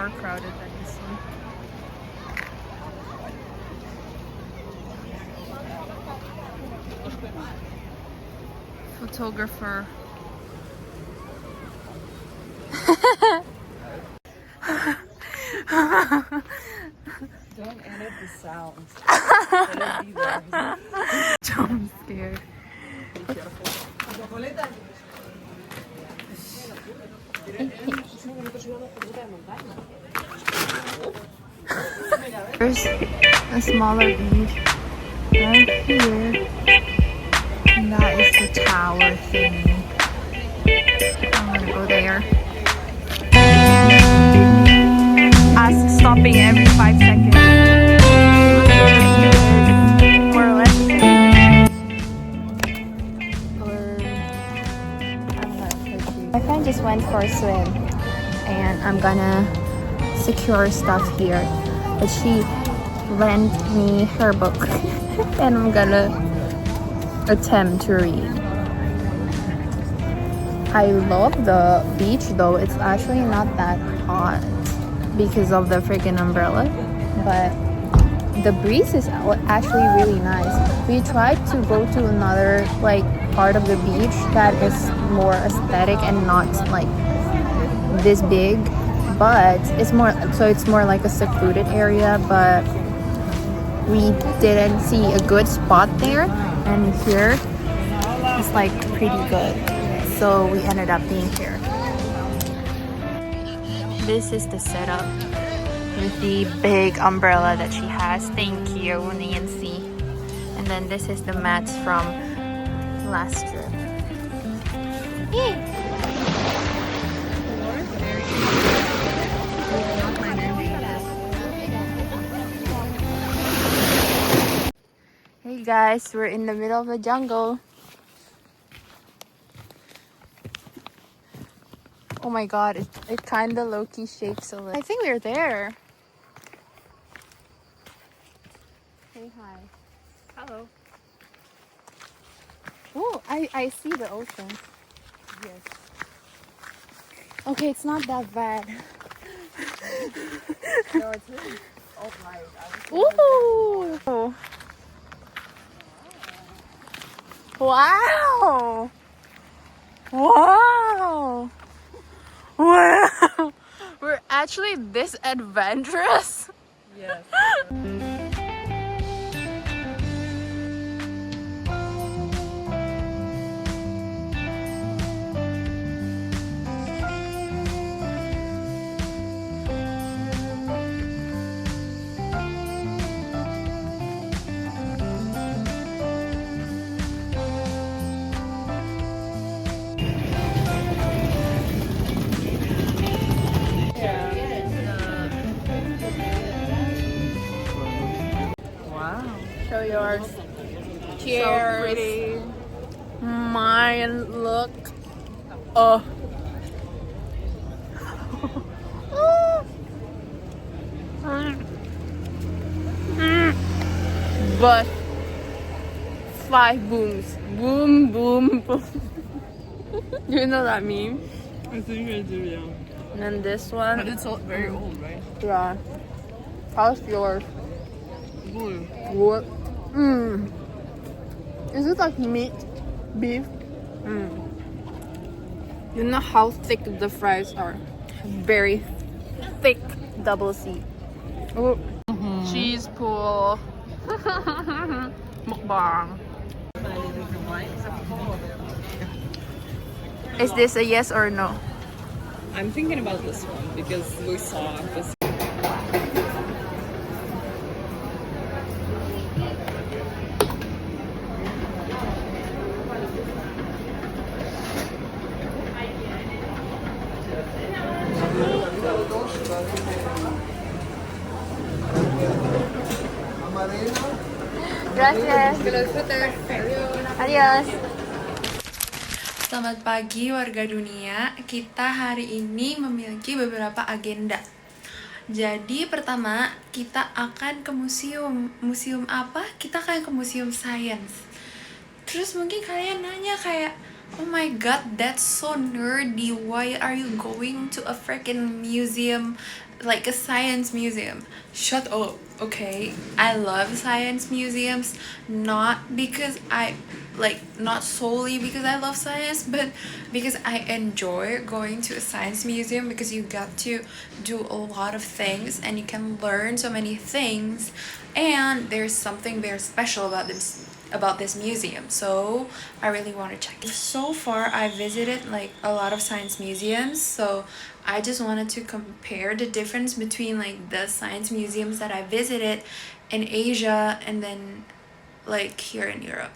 more crowded than this one. Photographer. Don't edit the sounds. Let it be there. Jump scare. Be careful. There's a smaller beach right here. And that is the tower thingy. I'm gonna go there. Us stopping every 5 seconds. More or less the same. My friend just went for a swim and I'm gonna secure stuff here. But she lent me her book and I'm gonna attempt to read. I love the beach though. It's actually not that hot because of the freaking umbrella, but the breeze is actually really nice. We tried to go to another like part of the beach that is more aesthetic and not like this big, but it's more like a secluded area, but we didn't see a good spot there, and here it's like pretty good, so we ended up being here. This is the setup with the big umbrella that she has. Thank you, Nancy. And then this is the mats from last trip. Hey guys, we're in the middle of the jungle. Oh my god, it kind of low-key shakes a little. I think we're there. Say hi. Hello. Oh, I see the ocean. Yes. Okay, it's not that bad. No, it's really alright. Ooh! Wow! Wow! Wow! We're actually this adventurous. Yes. Wow. Show yours. So Cheers. pretty. Mine look. Oh. But 5 booms. Boom, boom, boom. Do you know that meme? I think I do, yeah. And then this But one. it's very old, right? Yeah. How's yours? Blue. What? Is it like meat? Beef? You know how thick the fries are? Very thick double C. Oh. Cheese pool. Mukbang. Is this a yes or no? I'm thinking about this one because we saw this. Gracias. Adios. Selamat pagi warga dunia. Kita hari ini memiliki beberapa agenda. Jadi pertama kita akan ke museum. Museum apa? Kita akan ke museum sains. Terus mungkin kalian nanya kayak, Oh my god, that's so nerdy. Why are you going to a freaking museum, like a science museum? Shut up, okay? I love science museums, not because not solely because I love science, but because I enjoy going to a science museum because you got to do a lot of things and you can learn so many things, and there's something very special about this museum, so I really want to check it. So far I visited like a lot of science museums, so I just wanted to compare the difference between like the science museums that I visited in Asia and then like here in Europe.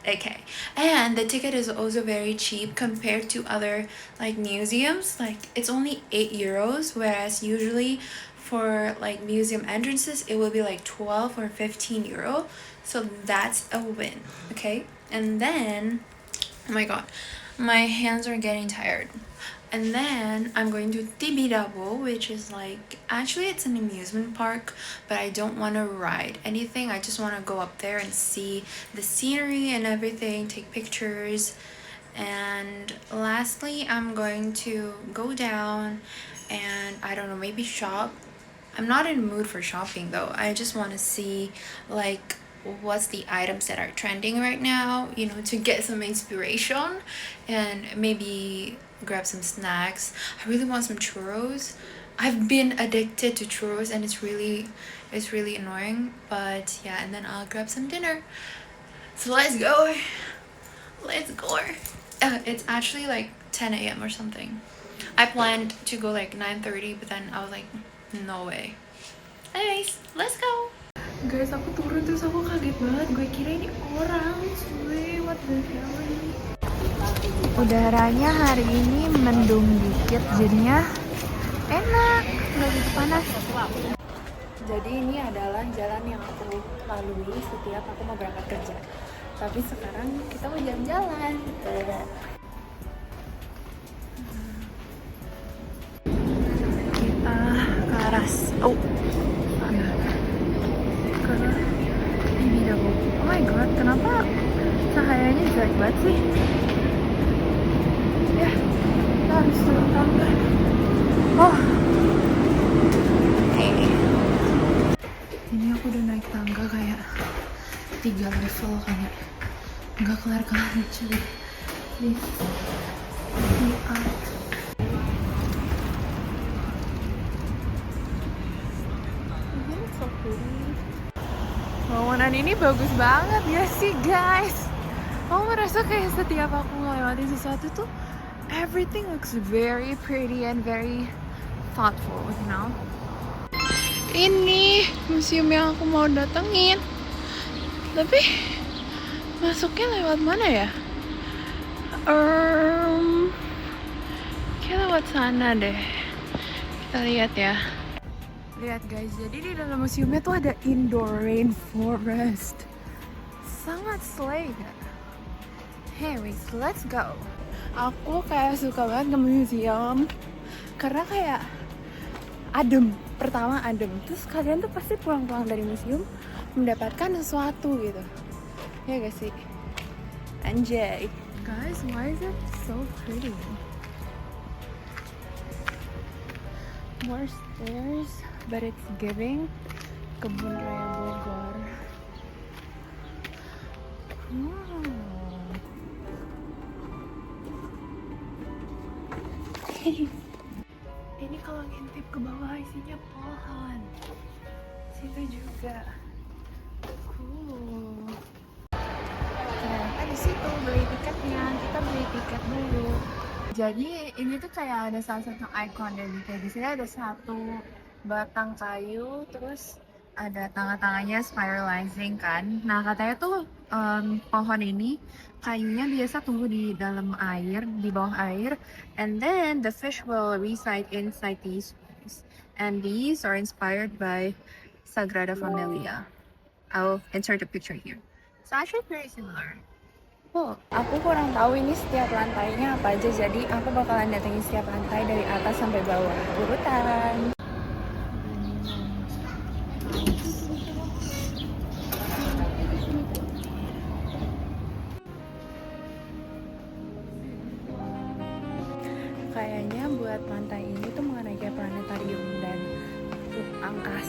Okay, and the ticket is also very cheap compared to other like museums. Like it's only 8 euros, whereas usually for like museum entrances it will be like 12 or 15 euro. So that's a win. Okay, and then oh my god, my hands are getting tired. And then I'm going to Tibidabo, which is like, actually it's an amusement park, but I don't want to ride anything. I just want to go up there and see the scenery and everything, take pictures. And lastly, I'm going to go down and I don't know, maybe shop. I'm not in the mood for shopping though. I just want to see like what's the items that are trending right now, you know, to get some inspiration and maybe grab some snacks. I really want some churros. I've been addicted to churros and it's really annoying, but yeah, and then I'll grab some dinner. So let's go. It's actually like 10 a.m. or something. I planned to go like 9:30, but then I was like, no way. Anyways, let's go. Guys, aku turun terus aku kaget banget. Gue kira ini orang. Cuy, what the hell ini? Udaranya hari ini mendung dikit, jadinya enak, nggak gitu panas. Jadi ini adalah jalan yang aku lalui setiap aku mau berangkat kerja. Tapi sekarang kita mau jalan-jalan. Kita ke arah sana. Ke Tibidabo. Oh my god, kenapa cahayanya jelek banget sih? Ya, kita harus turun tangga. Oh, ini aku udah naik tangga kayak 3 level kayak nggak kelar-kelar cuy. Please, let me up. Ini so pretty. Bangunan ini bagus banget ya sih guys. Aku merasa kayak setiap aku ngelewatin sesuatu tuh everything looks very pretty and very thoughtful, you know. Ini museum yang aku mau datengin. Tapi masuknya lewat mana ya? Kayak lewat sana deh. Kita lihat ya. Lihat guys, jadi di dalam museumnya tuh ada indoor rainforest. Sangat slay kan? Anyways, let's go. Aku kayak suka banget ke museum karena kayak adem. Pertama adem, terus kalian tuh pasti pulang-pulang dari museum mendapatkan sesuatu gitu. Ya gak sih? Anjay. Guys, why is it so pretty? More stairs, but it's giving Kebun Raya Bogor. Ini kalau ngintip ke bawah isinya pohon. Situ juga. Cool. Ternyata di situ beli tiketnya. Kita beli tiket dulu. Jadi ini tuh kayak ada salah satu ikon ya. Kayak di sini ada satu batang kayu, terus ada tangan-tangannya spiralizing kan. Nah katanya tuh pohon ini kayunya biasa tumbuh di dalam air, di bawah air, and then the fish will reside inside these springs. And these are inspired by Sagrada Familia. I'll insert a picture here. It's actually very similar. Oh, aku kurang tahu ini setiap lantainya apa aja, jadi aku bakalan datengin setiap lantai dari atas sampai bawah. Urutan.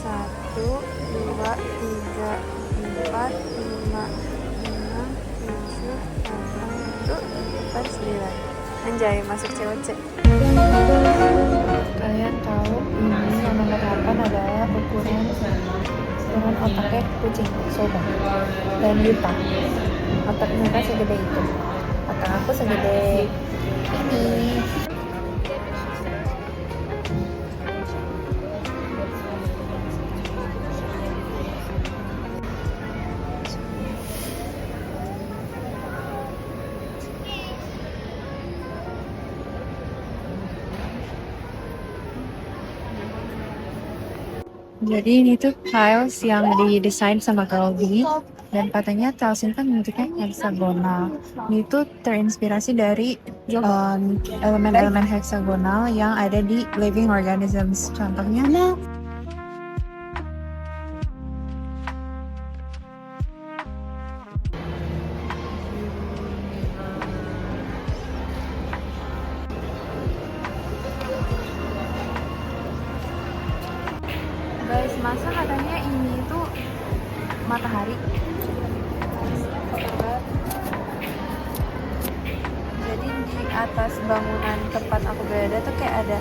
1, 2, 3, 4, 5, 6, 7, 8, 9. Anjay, masuk COC. Kalian tahu ini yang nomor 8 adalah ukuran otaknya kucing Soba dan Yuta. Otak mereka segede itu, otak aku segede ini. Jadi ini tuh tiles yang didesain sama Gaudi dan katanya tiles ini kan bentuknya heksagonal. Ini tuh terinspirasi dari elemen-elemen heksagonal yang ada di living organisms. Contohnya guys, masa katanya ini tuh matahari. Jadi di atas bangunan tempat aku berada tuh kayak ada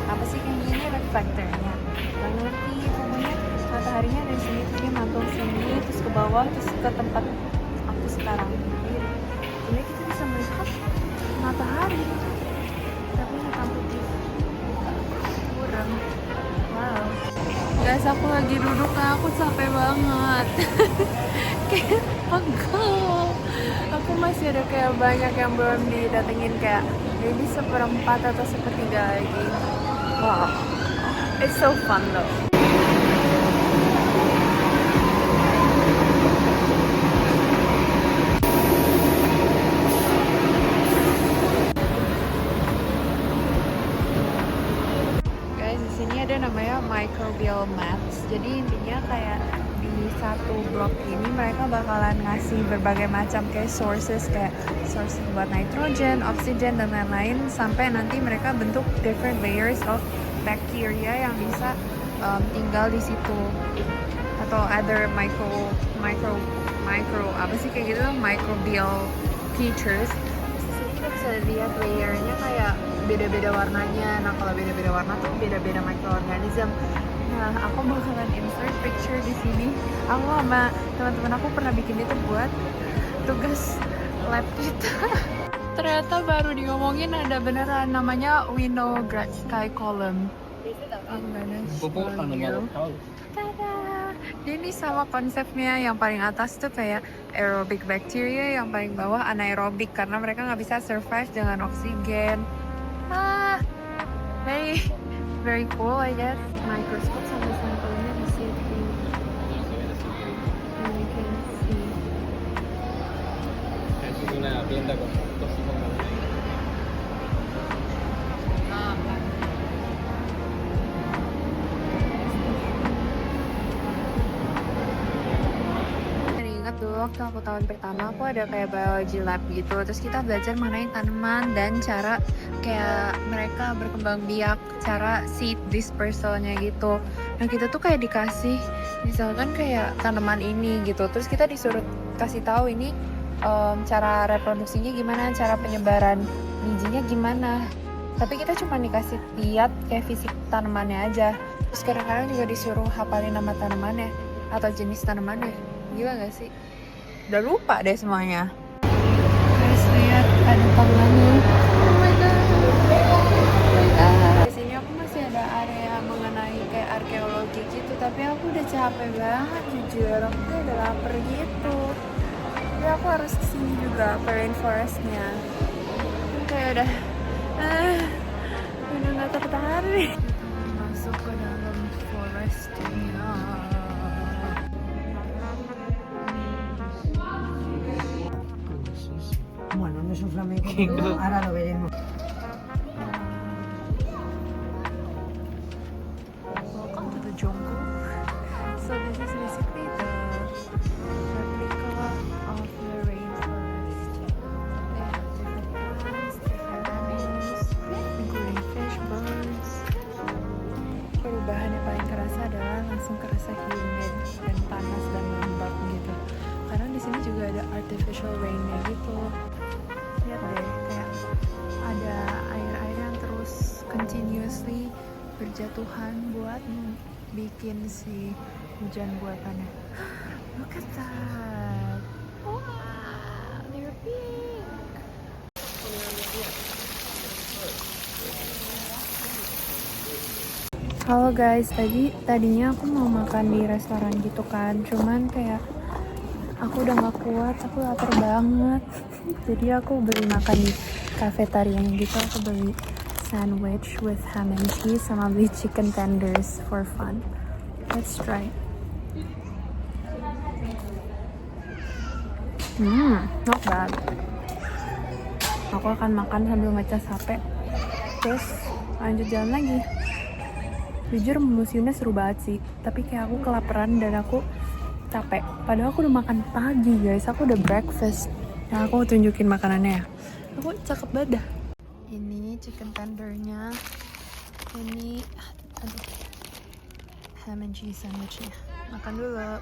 apa sih kayak gini reflektornya. Gak ngerti, pokoknya mataharinya dari sini tuh dia mantul sini terus ke bawah bawah terus ke tempat aku sekarang berdiri. Jadi kita bisa melihat matahari. Tapi hitam putih kurang. Wow. Guys, aku lagi duduk, aku capek banget. Kayak pegel. Aku masih ada kayak banyak yang belum didatengin, kayak ini 1/4 atau 1/3 lagi. Wow, it's so fun though. Guys, di sini ada namanya microbial mats. Jadi intinya kayak di satu blok ini mereka bakalan ngasih berbagai macam kayak sources buat nitrogen, oksigen dan lain-lain sampai nanti mereka bentuk different layers of bacteria yang bisa tinggal di situ, atau other micro apa sih kayak gitu, microbial features. Terus di sini kita bisa lihat layernya kayak beda-beda warnanya. Nah kalau beda-beda warna tuh beda-beda microorganism. Nah, aku bakalan insert picture di sini. Aku sama teman-teman aku pernah bikin itu buat tugas lab kita. Ternyata baru diomongin ada beneran namanya Winograd-Sky column. I'm gonna show you. Tada! Dia ini sama konsepnya, yang paling atas tuh kayak aerobic bacteria, yang paling bawah anaerobik karena mereka nggak bisa survive dengan oksigen. Very cool, I guess. Microscope sama sampelnya di situ. And you can see. Es una tienda con fotos y con Ingat dulu waktu aku tahun pertama aku ada kayak biology lab gitu, terus kita belajar mengenai tanaman dan cara kayak mereka berkembang biak, cara seed dispersalnya gitu. Nah kita tuh kayak dikasih misalkan kayak tanaman ini gitu, terus kita disuruh kasih tahu ini cara reproduksinya gimana, cara penyebaran bijinya gimana. Tapi kita cuma dikasih lihat kayak fisik tanamannya aja. Terus kadang-kadang juga disuruh hafalin nama tanamannya atau jenis tanamannya. Gila gak sih? Udah lupa deh semuanya. Guys, lihat ada tangannya. Oh my god. Di sini aku masih ada area mengenai kayak arkeologi gitu, tapi aku udah capek banget jujur. Aku tuh udah lapar gitu. Tapi aku harus kesini juga ke rainforestnya. Kayak udah nggak tertarik. Masuk ke dalam forestnya. Bueno, no es un flamenco, pero ahora lo veremos. Welcome to the jungle. So this is basically the replica of the rainforest. They have different plants, different animals, including fish, birds. Perubahan yang paling kerasa adalah langsung kerasa humid dan panas dan lembab gitu. Karena di sini juga ada artificial rainnya gitu. Lihat deh, kayak ada air-air yang terus continuously berjatuhan buat bikin si hujan buatannya. Look at that. Wow, they're big. Halo guys, tadinya aku mau makan di restoran gitu kan, cuman kayak aku udah gak kuat, aku lapar banget. Jadi aku beli makan di cafeteria gitu, aku beli sandwich with ham and cheese sama beli chicken tenders for fun. Let's try. Not bad. Aku akan makan sambil ngecas HP, terus lanjut jalan lagi. Jujur museumnya seru banget sih, tapi kayak aku kelaparan dan aku capek. Padahal aku udah makan pagi guys, aku udah breakfast. Nah aku tunjukin makanannya ya. Aku cakep banget dah. Ini chicken tendernya. Ini ham and cheese sandwichnya. Makan dulu.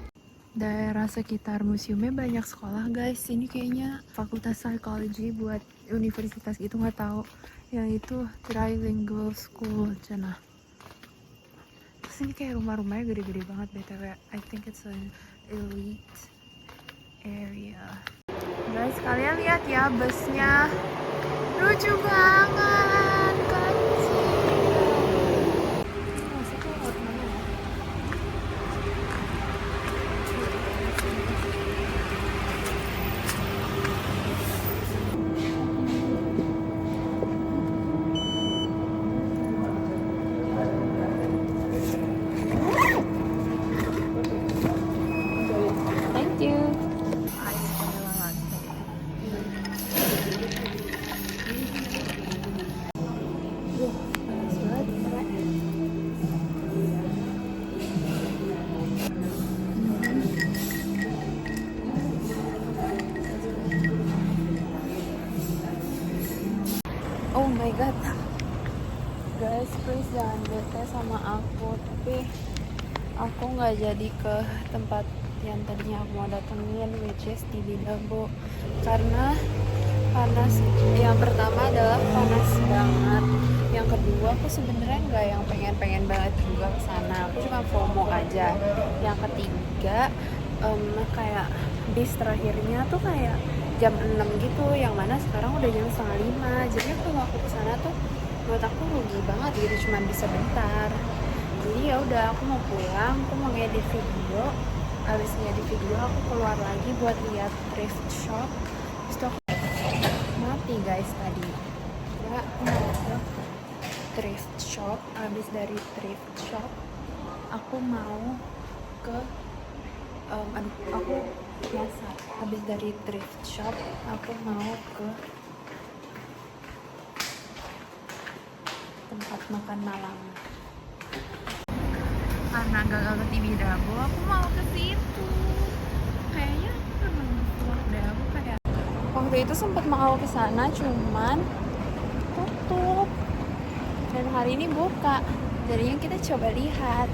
Daerah sekitar museumnya banyak sekolah guys. Ini kayaknya fakultas psychology buat universitas gitu, nggak tahu. Yang itu trilingual school cenah. Terus ini kayak rumah-rumahnya gede-gede banget BTW. I think it's an elite area. Guys, kalian lihat ya busnya, lucu banget kecil. Masuknya lewat mana ya? Thank you. Ice vanilla latte. Panas banget. Oh my god. Guys, please jangan bete sama aku, tapi aku nggak jadi ke tempat yang tadinya aku mau datengin, which is di Bidabo, karena panas. Yang pertama adalah panas banget, yang kedua aku sebenarnya nggak yang pengen banget juga ke sana, aku cuma FOMO aja. Yang ketiga kayak bis terakhirnya tuh kayak jam 6 gitu, yang mana sekarang udah jam setengah 5. Jadi kalau aku kesana tuh menurut aku rugi banget gitu, cuma bisa bentar. Jadi ya udah, aku mau pulang, aku mau ngedit video. Habis ngedit video aku keluar lagi buat lihat thrift shop. Terus tuh aku mati guys tadi. Ya aku mau ke thrift shop. Habis dari thrift shop aku mau ke aku biasa. Habis dari thrift shop aku mau ke tempat makan malam. Karena gagal ke Tibidabo, aku mau ke situ. Kayaknya aku pernah keluar deh, aku kayak waktu itu sempat mau ke sana, cuman tutup. Dan hari ini buka. Jadinya kita coba lihat.